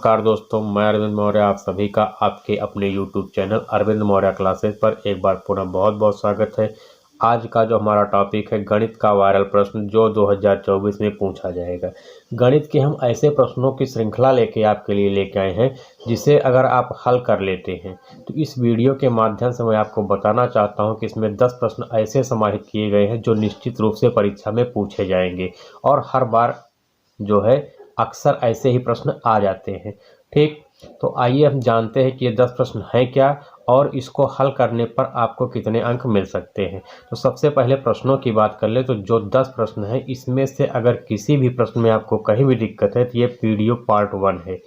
नमस्कार दोस्तों, मैं अरविंद मौर्य आप सभी का आपके अपने YouTube channel Arvind Maurya classes पर एक बार पुनः बहुत बहुत स्वागत है। आज का जो हमारा टॉपिक है गणित का वायरल प्रश्न जो 2024 में पूछा जाएगा। गणित के हम ऐसे प्रश्नों की श्रृंखला लेके आपके लिए लेके आए हैं जिसे अगर आप हल कर लेते हैं तो इस वीडियो के माध्यम से मैं आपको बताना चाहता हूं कि इसमें 10 प्रश्न ऐसे समाहित किए गए हैं जो निश्चित रूप से परीक्षा में पूछे जाएंगे और हर बार जो है अक्सर ऐसे ही प्रश्न आ जाते हैं। ठीक, तो आइए हम जानते हैं कि ये 10 प्रश्न हैं क्या और इसको हल करने पर आपको कितने अंक मिल सकते हैं। तो सबसे पहले प्रश्नों की बात कर ले तो जो 10 प्रश्न हैं इसमें से अगर किसी भी प्रश्न में आपको कहीं भी दिक्कत है तो ये वीडियो पार्ट 1 है।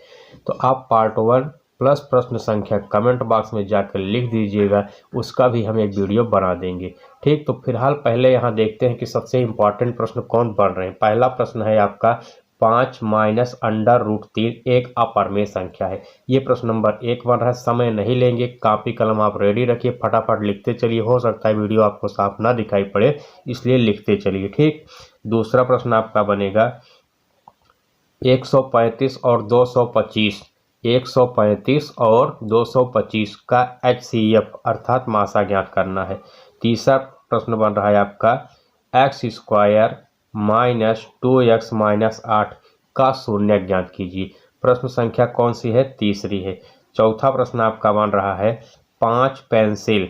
तो आप पार्ट 1 प्लस प्रश्न संख्या कमेंट बॉक्स में जाकर लिख दीजिएगा, उसका भी हम एक वीडियो बना देंगे। ठीक, तो फिलहाल पहले यहाँ देखते हैं कि सबसे इम्पॉर्टेंट प्रश्न कौन बन रहे हैं। पहला प्रश्न है आपका 5 माइनस अंडर रूट 3 एक अपरिमेय संख्या है। ये प्रश्न नंबर 1 बन रहा है। समय नहीं लेंगे, कापी कलम आप रेडी रखिए, फटाफट लिखते चलिए। हो सकता है वीडियो आपको साफ ना दिखाई पड़े इसलिए लिखते चलिए। ठीक, दूसरा प्रश्न आपका बनेगा 135 और 225 135 और 225 का HCF अर्थात मासा ज्ञात करना है। तीसरा प्रश्न बन रहा है आपका x square minus 2x minus 8 का शून्य ज्ञात कीजिए। प्रश्न संख्या कौन सी है? तीसरी है। चौथा प्रश्न आपका बन रहा है 5 पेंसिल,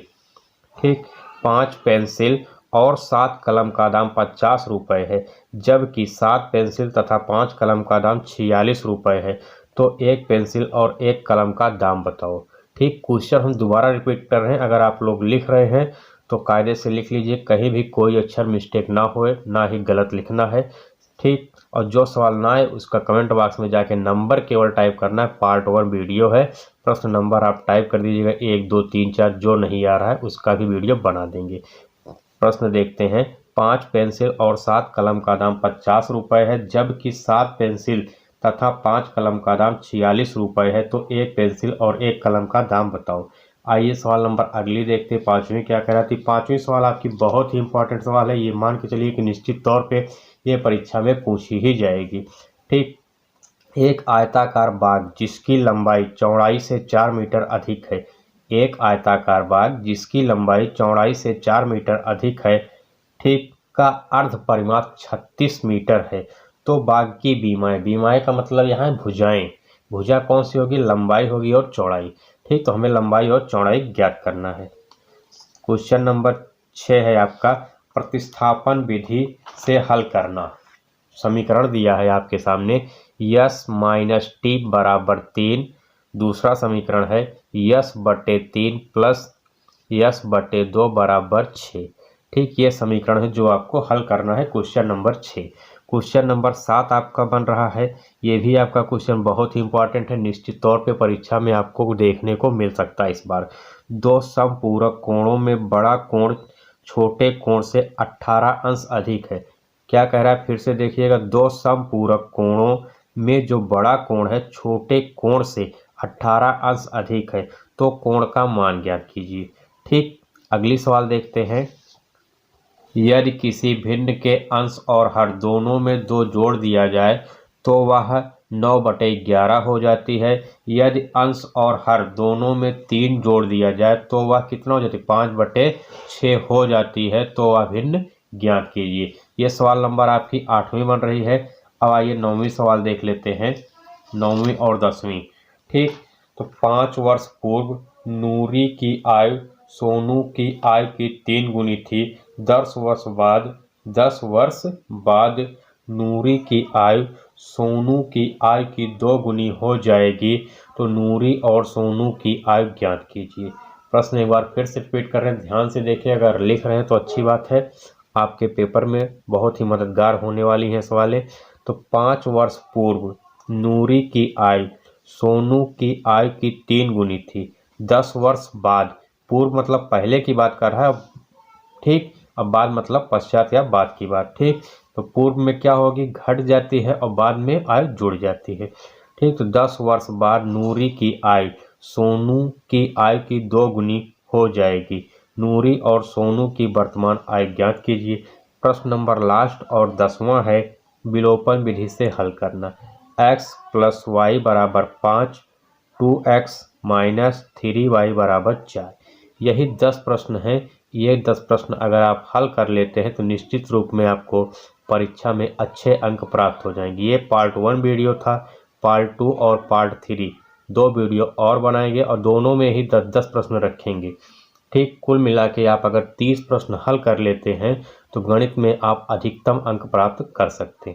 ठीक, 5 पेंसिल और 7 कलम का दाम 50 रुपये है, जबकि 7 पेंसिल तथा 5 कलम का दाम 46 रुपये है। तो एक पेंसिल और एक कलम का दाम बताओ। ठीक, क्वेश्चन हम दोबारा रिपीट कर रहे हैं। अगर आप लोग लिख रहे हैं तो कायदे से लिख लीजिए, कहीं भी कोई अक्षर मिस्टेक ना होए, ना ही गलत लिखना है। ठीक, और जो सवाल ना आए उसका कमेंट बॉक्स में जाके नंबर केवल टाइप करना है। पार्ट 1 वीडियो है, प्रश्न नंबर आप टाइप कर दीजिएगा 1 2 3 4। जो नहीं आ रहा है उसका भी वीडियो बना देंगे। प्रश्न देखते हैं, 5 पेंसिल और 7 कलम का दाम 50 रुपये है, जबकि 7 पेंसिल तथा 5 कलम का दाम 46 रुपये है। तो एक पेंसिल और एक कलम का दाम बताओ। आइए सवाल नंबर अगली देखते हैं, पाँचवीं क्या कह रहा थी। पाँचवीं सवाल आपकी बहुत ही इंपॉर्टेंट सवाल है, ये मान के चलिए कि निश्चित तौर पे ये परीक्षा में पूछी ही जाएगी। ठीक, एक आयताकार बाग जिसकी लंबाई चौड़ाई से 4 मीटर अधिक है, एक आयताकार बाग जिसकी लंबाई चौड़ाई से 4 मीटर अधिक है, ठीक, का अर्ध परिमाप 36 मीटर है। तो बाग की बीमाएं, बीमाएं का मतलब यहाँ है भुजाएं। भुजा कौन सी होगी? लंबाई होगी और चौड़ाई। ठीक, तो हमें लंबाई और चौड़ाई ज्ञात करना है। क्वेश्चन नंबर 6 है आपका प्रतिस्थापन विधि से हल करना। समीकरण दिया है आपके सामने यस माइनस टी बराबर 3। दूसरा समीकरण है यस बटे 3 प्लस यस बटे 2 बराबर 6। ठीक, ये समीकरण है जो आपको हल करना है क्वेश्चन नंबर 6। क्वेश्चन नंबर 7 आपका बन रहा है, ये भी आपका क्वेश्चन बहुत ही इंपॉर्टेंट है, निश्चित तौर पे परीक्षा में आपको देखने को मिल सकता है इस बार। दो समपूरक कोणों में बड़ा कोण छोटे कोण से 18 अंश अधिक है। क्या कह रहा है? फिर से देखिएगा, दो समपूरक कोणों में जो बड़ा कोण है छोटे कोण से 18 अंश अधिक है, तो कोण का मान ज्ञात कीजिए। ठीक, अगली सवाल देखते हैं, यदि किसी भिन्न के अंश और हर दोनों में 2 जोड़ दिया जाए तो वह 9/11 हो जाती है। यदि अंश और हर दोनों में 3 जोड़ दिया जाए तो वह कितना हो जाती है? 5/6 हो जाती है। तो वह भिन्न ज्ञात कीजिए। ये सवाल नंबर आपकी 8वीं बन रही है। अब आइए 9वीं सवाल देख लेते हैं, 9वीं और 10वीं। ठीक, तो 5 वर्ष पूर्व नूरी की आयु सोनू की आयु की 3 गुनी थी। 10 वर्ष बाद नूरी की आयु सोनू की आयु की 2 गुनी हो जाएगी। तो नूरी और सोनू की आयु ज्ञात कीजिए। प्रश्न एक बार फिर से रिपीट कर रहे हैं, ध्यान से देखिए। अगर लिख रहे हैं तो अच्छी बात है, आपके पेपर में बहुत ही मददगार होने वाली हैं सवालें। तो 5 वर्ष पूर्व नूरी की आयु सोनू की आयु की 3 गुनी थी। 10 वर्ष बाद, पूर्व मतलब पहले की बात कर रहा है, ठीक, अब बाद मतलब पश्चात या बाद की बात। ठीक, तो पूर्व में क्या होगी? घट जाती है और बाद में आयु जुड़ जाती है। ठीक, तो 10 वर्ष बाद नूरी की आयु सोनू की आयु की 2 गुनी हो जाएगी। नूरी और सोनू की वर्तमान आयु ज्ञात कीजिए। प्रश्न नंबर लास्ट और 10वां है विलोपन विधि से हल करना। x प्लस वाई बराबर 5, 2x माइनस 3y बराबर 4। यही 10 प्रश्न हैं। ये 10 प्रश्न अगर आप हल कर लेते हैं तो निश्चित रूप में आपको परीक्षा में अच्छे अंक प्राप्त हो जाएंगे। ये पार्ट 1 वीडियो था। पार्ट 2 और पार्ट 3 दो वीडियो और बनाएंगे और दोनों में ही 10-10 प्रश्न रखेंगे। ठीक, कुल मिला के आप अगर 30 प्रश्न हल कर लेते हैं तो गणित में आप अधिकतम अंक प्राप्त कर सकते हैं।